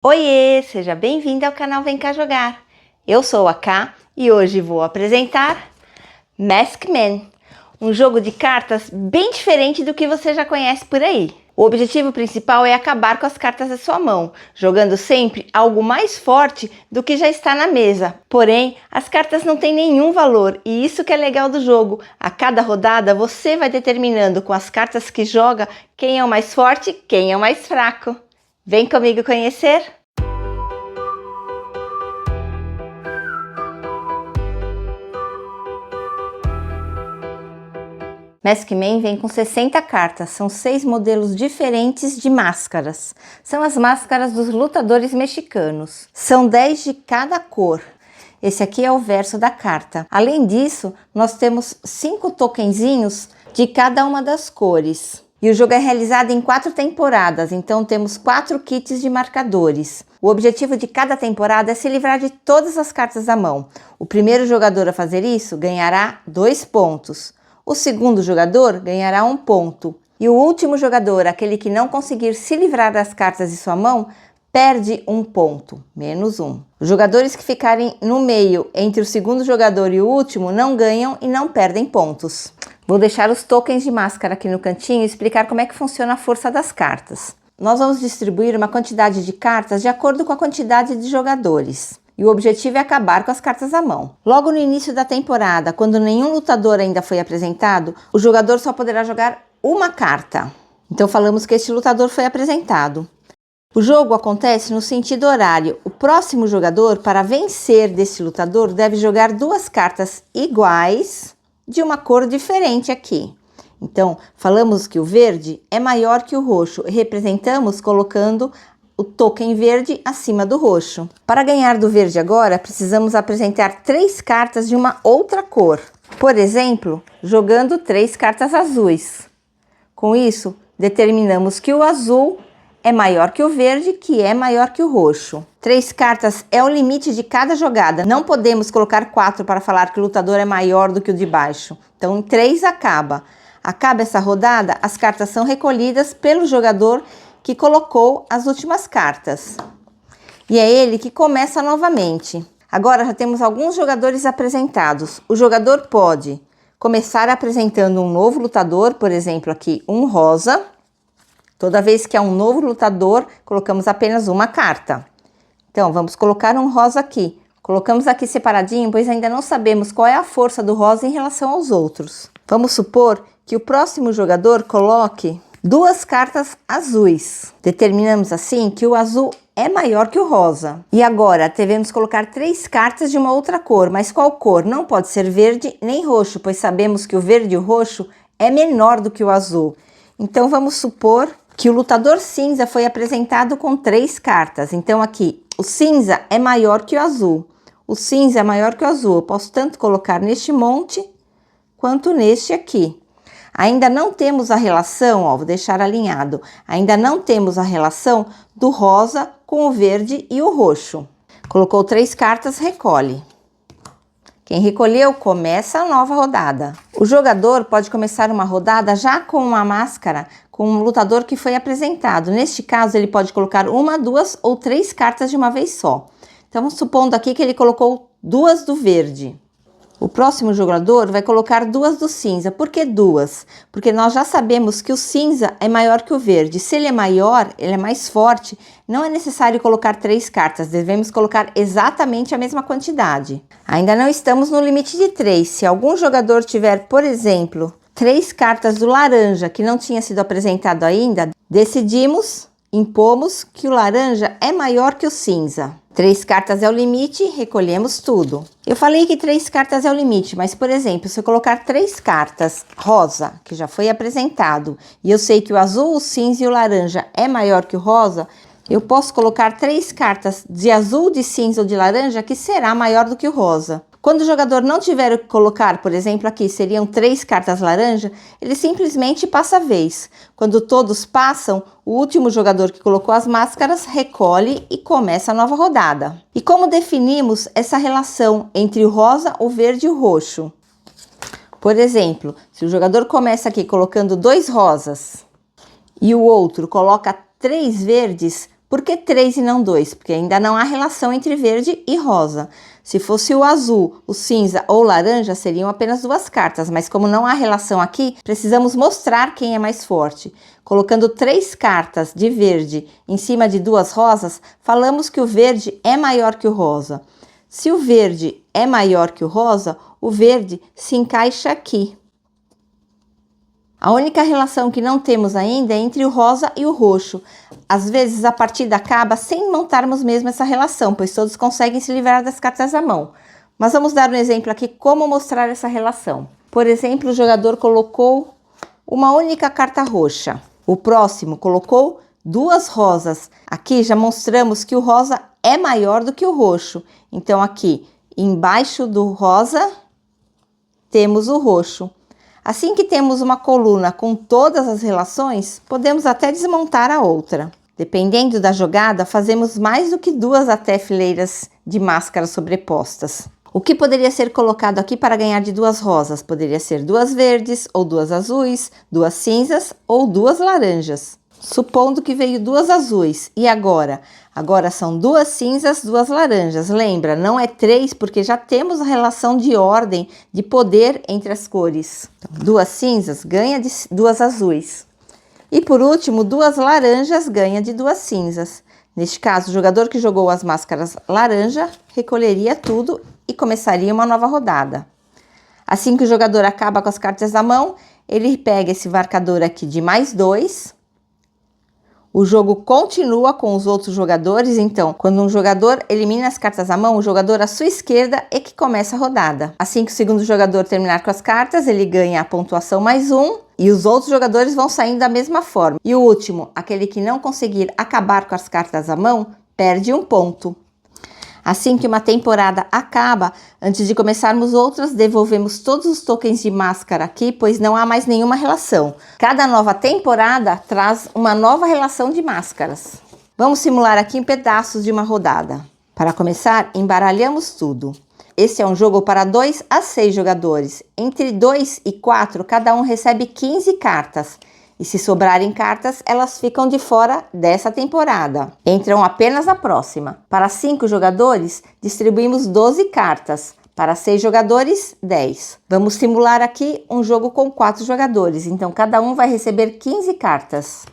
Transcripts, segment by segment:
Oiê, seja bem-vindo ao canal Vem Cá Jogar. Eu sou a Ká e hoje vou apresentar Maskman, um jogo de cartas bem diferente do que você já conhece por aí. O objetivo principal é acabar com as cartas da sua mão, jogando sempre algo mais forte do que já está na mesa. Porém, as cartas não têm nenhum valor e isso que é legal do jogo. A cada rodada você vai determinando com as cartas que joga quem é o mais forte, quem é o mais fraco. Vem comigo conhecer? Maskman vem com 60 cartas, são 6 modelos diferentes de máscaras. São as máscaras dos lutadores mexicanos. São 10 de cada cor. Esse aqui é o verso da carta. Além disso, nós temos 5 tokenzinhos de cada uma das cores. E o jogo é realizado em 4 temporadas, então temos 4 kits de marcadores. O objetivo de cada temporada é se livrar de todas as cartas da mão. O primeiro jogador a fazer isso ganhará 2 pontos. O segundo jogador ganhará 1 ponto. E o último jogador, aquele que não conseguir se livrar das cartas de sua mão, perde 1 ponto, menos 1. Os jogadores que ficarem no meio entre o segundo jogador e o último não ganham e não perdem pontos. Vou deixar os tokens de máscara aqui no cantinho e explicar como é que funciona a força das cartas. Nós vamos distribuir uma quantidade de cartas de acordo com a quantidade de jogadores. E o objetivo é acabar com as cartas à mão. Logo no início da temporada, quando nenhum lutador ainda foi apresentado, o jogador só poderá jogar uma carta. Então falamos que este lutador foi apresentado. O jogo acontece no sentido horário. O próximo jogador, para vencer desse lutador, deve jogar 2 cartas iguais de uma cor diferente aqui. Então, falamos que o verde é maior que o roxo e representamos colocando o token verde acima do roxo. Para ganhar do verde agora, precisamos apresentar 3 cartas de uma outra cor. Por exemplo, jogando 3 cartas azuis. Com isso, determinamos que o azul é maior que o verde, que é maior que o roxo. 3 cartas é o limite de cada jogada. Não podemos colocar 4 para falar que o lutador é maior do que o de baixo. Então, em 3 acaba. Acaba essa rodada, as cartas são recolhidas pelo jogador que colocou as últimas cartas. E é ele que começa novamente. Agora já temos alguns jogadores apresentados. O jogador pode começar apresentando um novo lutador, por exemplo, aqui um rosa. Toda vez que é um novo lutador, colocamos apenas uma carta. Então, vamos colocar um rosa aqui. Colocamos aqui separadinho, pois ainda não sabemos qual é a força do rosa em relação aos outros. Vamos supor que o próximo jogador coloque 2 cartas azuis. Determinamos assim que o azul é maior que o rosa. E agora devemos colocar 3 cartas de uma outra cor, mas qual cor? Não pode ser verde nem roxo, pois sabemos que o verde e o roxo é menor do que o azul. Então vamos supor que o lutador cinza foi apresentado com 3 cartas. Então aqui, o cinza é maior que o azul. O cinza é maior que o azul. Eu posso tanto colocar neste monte quanto neste aqui. Ainda não temos a relação, ó, vou deixar alinhado. Ainda não temos a relação do rosa com o verde e o roxo. Colocou 3 cartas, recolhe. Quem recolheu, começa a nova rodada. O jogador pode começar uma rodada já com uma máscara, com um lutador que foi apresentado. Neste caso, ele pode colocar 1, 2 ou 3 cartas de uma vez só. Então, supondo aqui que ele colocou 2 do verde. O próximo jogador vai colocar 2 do cinza. Por que 2? Porque nós já sabemos que o cinza é maior que o verde. Se ele é maior, ele é mais forte, não é necessário colocar 3 cartas. Devemos colocar exatamente a mesma quantidade. Ainda não estamos no limite de 3. Se algum jogador tiver, por exemplo, 3 cartas do laranja que não tinha sido apresentado ainda, impomos que o laranja é maior que o cinza. 3 cartas é o limite, recolhemos tudo. Eu falei que 3 cartas é o limite, mas, por exemplo, se eu colocar 3 cartas rosa, que já foi apresentado, e eu sei que o azul, o cinza e o laranja é maior que o rosa, eu posso colocar 3 cartas de azul, de cinza ou de laranja, que será maior do que o rosa. Quando o jogador não tiver o que colocar, por exemplo, aqui seriam 3 cartas laranja, ele simplesmente passa a vez. Quando todos passam, o último jogador que colocou as máscaras recolhe e começa a nova rodada. E como definimos essa relação entre o rosa, o verde e o roxo? Por exemplo, se o jogador começa aqui colocando 2 rosas e o outro coloca 3 verdes, Por que 3 e não 2? Porque ainda não há relação entre verde e rosa. Se fosse o azul, o cinza ou o laranja, seriam apenas 2 cartas, mas como não há relação aqui, precisamos mostrar quem é mais forte. Colocando 3 cartas de verde em cima de 2 rosas, falamos que o verde é maior que o rosa. Se o verde é maior que o rosa, o verde se encaixa aqui. A única relação que não temos ainda é entre o rosa e o roxo. Às vezes a partida acaba sem montarmos mesmo essa relação, pois todos conseguem se livrar das cartas à mão. Mas vamos dar um exemplo aqui como mostrar essa relação. Por exemplo, o jogador colocou uma única carta roxa. O próximo colocou 2 rosas. Aqui já mostramos que o rosa é maior do que o roxo. Então aqui embaixo do rosa temos o roxo. Assim que temos uma coluna com todas as relações, podemos até desmontar a outra. Dependendo da jogada, fazemos mais do que 2 até fileiras de máscaras sobrepostas. O que poderia ser colocado aqui para ganhar de 2 rosas? Poderia ser 2 verdes, ou 2 azuis, 2 cinzas ou 2 laranjas. Supondo que veio 2 azuis, e agora? Agora são 2 cinzas, 2 laranjas. Lembra, não é 3 porque já temos a relação de ordem, de poder entre as cores. Então, 2 cinzas ganha de 2 azuis. E por último, 2 laranjas ganha de 2 cinzas. Neste caso, o jogador que jogou as máscaras laranja recolheria tudo e começaria uma nova rodada. Assim que o jogador acaba com as cartas da mão, ele pega esse marcador aqui de mais 2. O jogo continua com os outros jogadores, então, quando um jogador elimina as cartas à mão, o jogador à sua esquerda é que começa a rodada. Assim que o segundo jogador terminar com as cartas, ele ganha a pontuação mais 1 e os outros jogadores vão saindo da mesma forma. E o último, aquele que não conseguir acabar com as cartas à mão, perde 1 ponto. Assim que uma temporada acaba, antes de começarmos outras, devolvemos todos os tokens de máscara aqui, pois não há mais nenhuma relação. Cada nova temporada traz uma nova relação de máscaras. Vamos simular aqui em pedaços de uma rodada. Para começar, embaralhamos tudo. Esse é um jogo para 2 a 6 jogadores. Entre 2 e 4, cada um recebe 15 cartas. E se sobrarem cartas, elas ficam de fora dessa temporada. Entram apenas na próxima. Para 5 jogadores, distribuímos 12 cartas. Para 6 jogadores, 10. Vamos simular aqui um jogo com 4 jogadores. Então, cada um vai receber 15 cartas.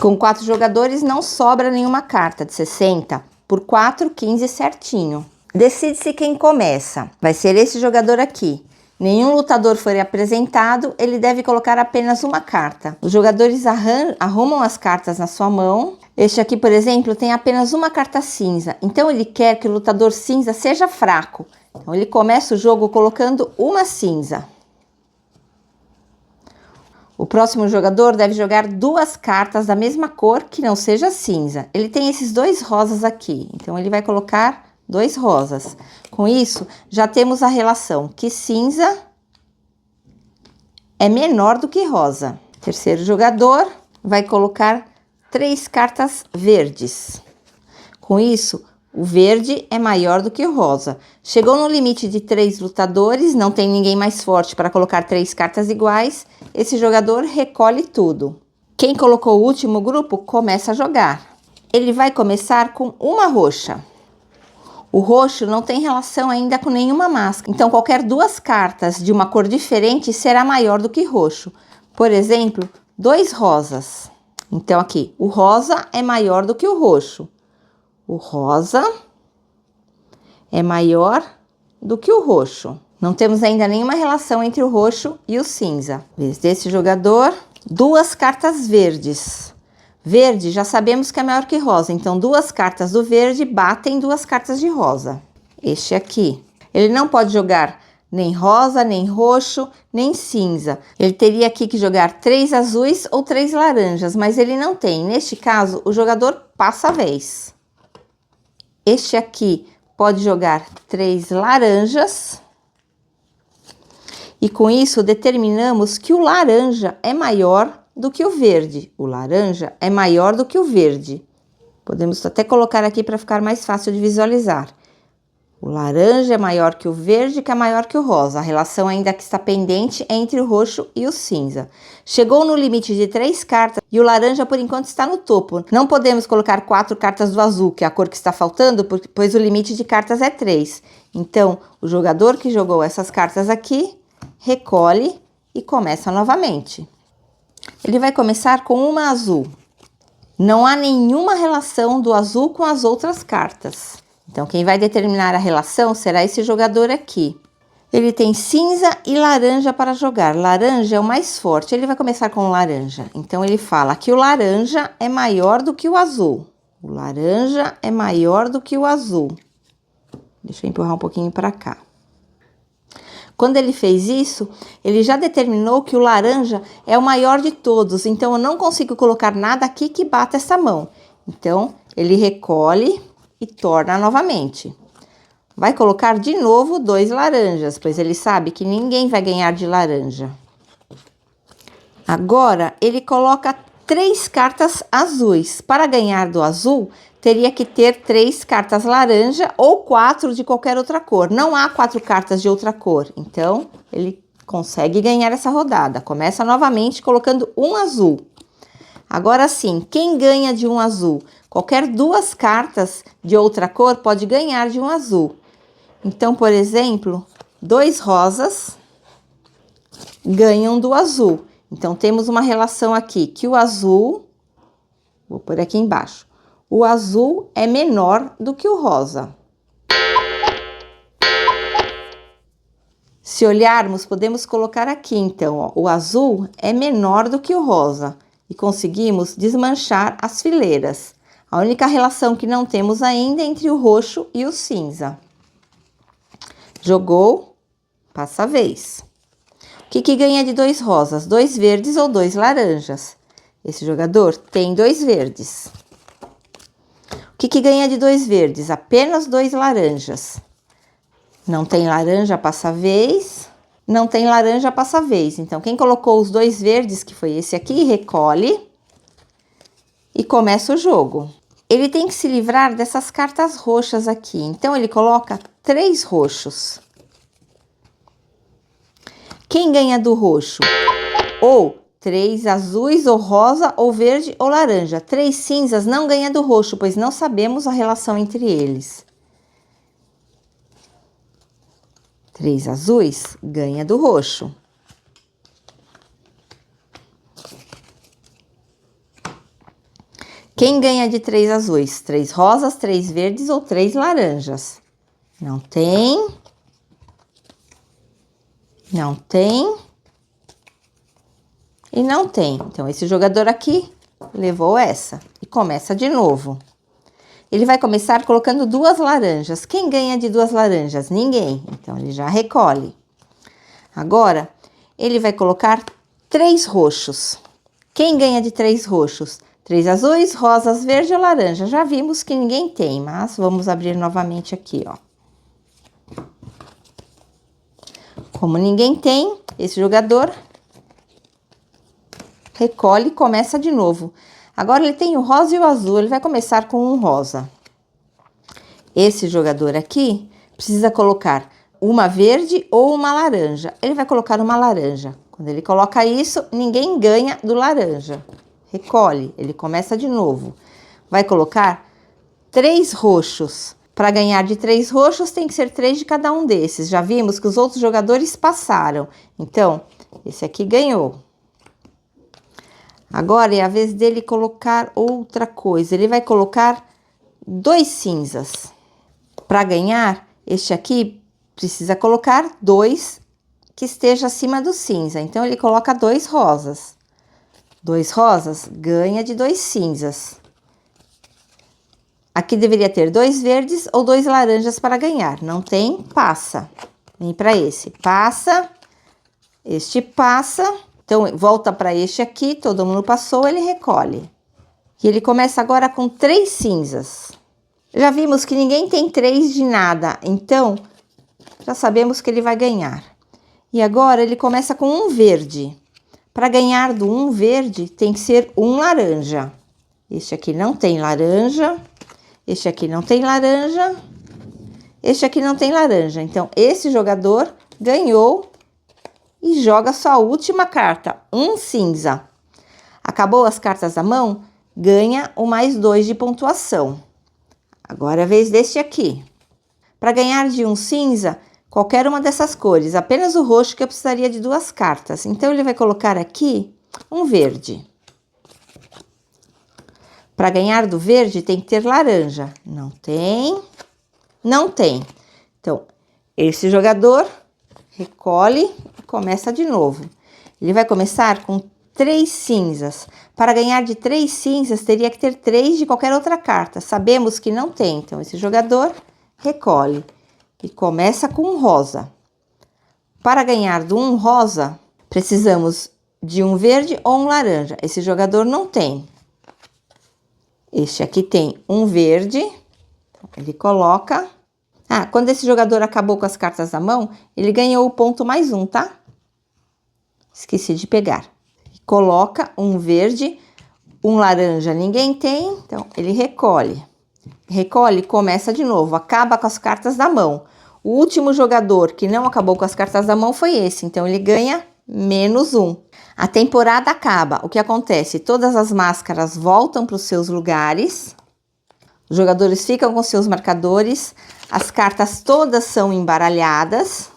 Com 4 jogadores, não sobra nenhuma carta de 60. Por 4, 15 certinho. Decide-se quem começa. Vai ser esse jogador aqui. Nenhum lutador foi apresentado, ele deve colocar apenas uma carta. Os jogadores arrumam as cartas na sua mão. Este aqui, por exemplo, tem apenas uma carta cinza, então ele quer que o lutador cinza seja fraco. Então ele começa o jogo colocando uma cinza. O próximo jogador deve jogar 2 cartas da mesma cor que não seja cinza. Ele tem esses 2 rosas aqui, então ele vai colocar 2 rosas. Com isso, já temos a relação que cinza é menor do que rosa. Terceiro jogador vai colocar 3 cartas verdes. Com isso, o verde é maior do que o rosa. Chegou no limite de 3 lutadores, não tem ninguém mais forte para colocar 3 cartas iguais. Esse jogador recolhe tudo. Quem colocou o último grupo começa a jogar. Ele vai começar com uma roxa. O roxo não tem relação ainda com nenhuma máscara, então qualquer 2 cartas de uma cor diferente será maior do que roxo. Por exemplo, 2 rosas. Então aqui, o rosa é maior do que o roxo. O rosa é maior do que o roxo. Não temos ainda nenhuma relação entre o roxo e o cinza. Vez desse jogador, 2 cartas verdes. Verde já sabemos que é maior que rosa, então 2 cartas do verde batem 2 cartas de rosa. Este aqui, ele não pode jogar nem rosa, nem roxo, nem cinza. Ele teria aqui que jogar 3 azuis ou 3 laranjas, mas ele não tem. Neste caso, o jogador passa a vez. Este aqui pode jogar 3 laranjas. E com isso, determinamos que o laranja é maior do que o verde. O laranja é maior do que o verde. Podemos até colocar aqui para ficar mais fácil de visualizar. O laranja é maior que o verde, que é maior que o rosa. A relação ainda que está pendente entre o roxo e o cinza. Chegou no limite de 3 cartas e o laranja, por enquanto, está no topo. Não podemos colocar 4 cartas do azul, que é a cor que está faltando, pois o limite de cartas é 3. Então, o jogador que jogou essas cartas aqui, recolhe e começa novamente. Ele vai começar com uma azul. Não há nenhuma relação do azul com as outras cartas. Então, quem vai determinar a relação será esse jogador aqui. Ele tem cinza e laranja para jogar. Laranja é o mais forte. Ele vai começar com o laranja. Então, ele fala que o laranja é maior do que o azul. O laranja é maior do que o azul. Deixa eu empurrar um pouquinho para cá. Quando ele fez isso, ele já determinou que o laranja é o maior de todos. Então, eu não consigo colocar nada aqui que bata essa mão. Então, ele recolhe e torna novamente. Vai colocar de novo 2 laranjas, pois ele sabe que ninguém vai ganhar de laranja. Agora, ele coloca 3 cartas azuis. Para ganhar do azul, teria que ter 3 cartas laranja ou 4 de qualquer outra cor. Não há 4 cartas de outra cor. Então, ele consegue ganhar essa rodada. Começa novamente colocando um azul. Agora sim, quem ganha de um azul? Qualquer 2 cartas de outra cor pode ganhar de um azul. Então, por exemplo, 2 rosas ganham do azul. Então, temos uma relação aqui que o azul, vou pôr aqui embaixo, o azul é menor do que o rosa. Se olharmos, podemos colocar aqui, então, ó, o azul é menor do que o rosa. E conseguimos desmanchar as fileiras. A única relação que não temos ainda é entre o roxo e o cinza. Jogou, passa a vez. O que ganha de 2 rosas? 2 verdes ou 2 laranjas? Esse jogador tem 2 verdes. O que ganha de 2 verdes? Apenas 2 laranjas. Não tem laranja, passa a vez. Não tem laranja, passa a vez. Então, quem colocou os 2 verdes, que foi esse aqui, recolhe e começa o jogo. Ele tem que se livrar dessas cartas roxas aqui. Então, ele coloca 3 roxos. Quem ganha do roxo? Ou 3 azuis, ou rosa, ou verde, ou laranja. 3 cinzas não ganha do roxo, pois não sabemos a relação entre eles. 3 azuis ganha do roxo. Quem ganha de 3 azuis? 3 rosas, 3 verdes ou 3 laranjas? Não tem. Não tem. E não tem. Então, esse jogador aqui levou essa. E começa de novo. Ele vai começar colocando 2 laranjas. Quem ganha de 2 laranjas? Ninguém. Então, ele já recolhe. Agora, ele vai colocar 3 roxos. Quem ganha de 3 roxos? 3 azuis, rosas, verde ou laranja. Já vimos que ninguém tem, mas vamos abrir novamente aqui, ó. Como ninguém tem, esse jogador recolhe e começa de novo. Agora ele tem o rosa e o azul, ele vai começar com um rosa. Esse jogador aqui precisa colocar uma verde ou uma laranja. Ele vai colocar uma laranja. Quando ele coloca isso, ninguém ganha do laranja. Recolhe, ele começa de novo. Vai colocar 3 roxos. Para ganhar de 3 roxos, tem que ser 3 de cada um desses. Já vimos que os outros jogadores passaram. Então, esse aqui ganhou. Agora é a vez dele colocar outra coisa. Ele vai colocar 2 cinzas. Para ganhar, este aqui precisa colocar 2 que esteja acima do cinza. Então, ele coloca 2 rosas. 2 rosas ganha de 2 cinzas. Aqui deveria ter 2 verdes ou 2 laranjas para ganhar. Não tem, passa. Vem para esse, passa. Este passa. Então, volta para este aqui, todo mundo passou, ele recolhe. E ele começa agora com 3 cinzas. Já vimos que ninguém tem 3 de nada, então, já sabemos que ele vai ganhar. E agora, ele começa com um verde. Para ganhar do um verde, tem que ser um laranja. Este aqui não tem laranja. Este aqui não tem laranja. Este aqui não tem laranja, então esse jogador ganhou e joga sua última carta, um cinza. Acabou as cartas da mão, ganha o mais 2 de pontuação. Agora é a vez deste aqui. Para ganhar de um cinza, qualquer uma dessas cores, apenas o roxo que eu precisaria de 2 cartas. Então ele vai colocar aqui um verde. Para ganhar do verde tem que ter laranja. Não tem. Não tem. Então, esse jogador recolhe e começa de novo. Ele vai começar com 3 cinzas. Para ganhar de 3 cinzas, teria que ter 3 de qualquer outra carta. Sabemos que não tem. Então, esse jogador recolhe e começa com um rosa. Para ganhar do um rosa, precisamos de um verde ou um laranja. Esse jogador não tem. Este aqui tem um verde. Ele coloca. Quando esse jogador acabou com as cartas da mão, ele ganhou o ponto mais 1, tá? Esqueci de pegar. Coloca um verde, um laranja ninguém tem, então ele recolhe. Recolhe e começa de novo, acaba com as cartas da mão. O último jogador que não acabou com as cartas da mão foi esse, então ele ganha menos 1. A temporada acaba. O que acontece? Todas as máscaras voltam para os seus lugares. Os jogadores ficam com seus marcadores. As cartas todas são embaralhadas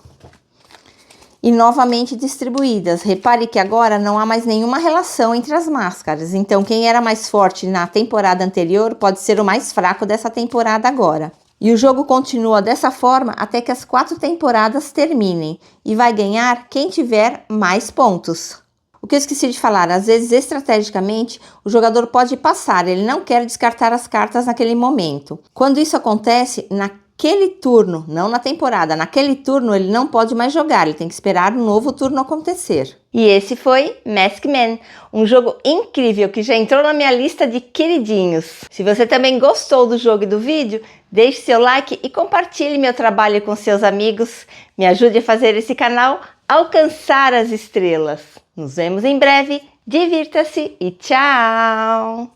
e novamente distribuídas. Repare que agora não há mais nenhuma relação entre as máscaras. Então, quem era mais forte na temporada anterior pode ser o mais fraco dessa temporada agora. E o jogo continua dessa forma até que as 4 temporadas terminem. E vai ganhar quem tiver mais pontos. O que eu esqueci de falar, às vezes, estrategicamente, o jogador pode passar, ele não quer descartar as cartas naquele momento. Quando isso acontece, naquele turno, não na temporada, naquele turno ele não pode mais jogar, ele tem que esperar um novo turno acontecer. E esse foi Masked Man, um jogo incrível que já entrou na minha lista de queridinhos. Se você também gostou do jogo e do vídeo, deixe seu like e compartilhe meu trabalho com seus amigos. Me ajude a fazer esse canal alcançar as estrelas. Nos vemos em breve, divirta-se e tchau!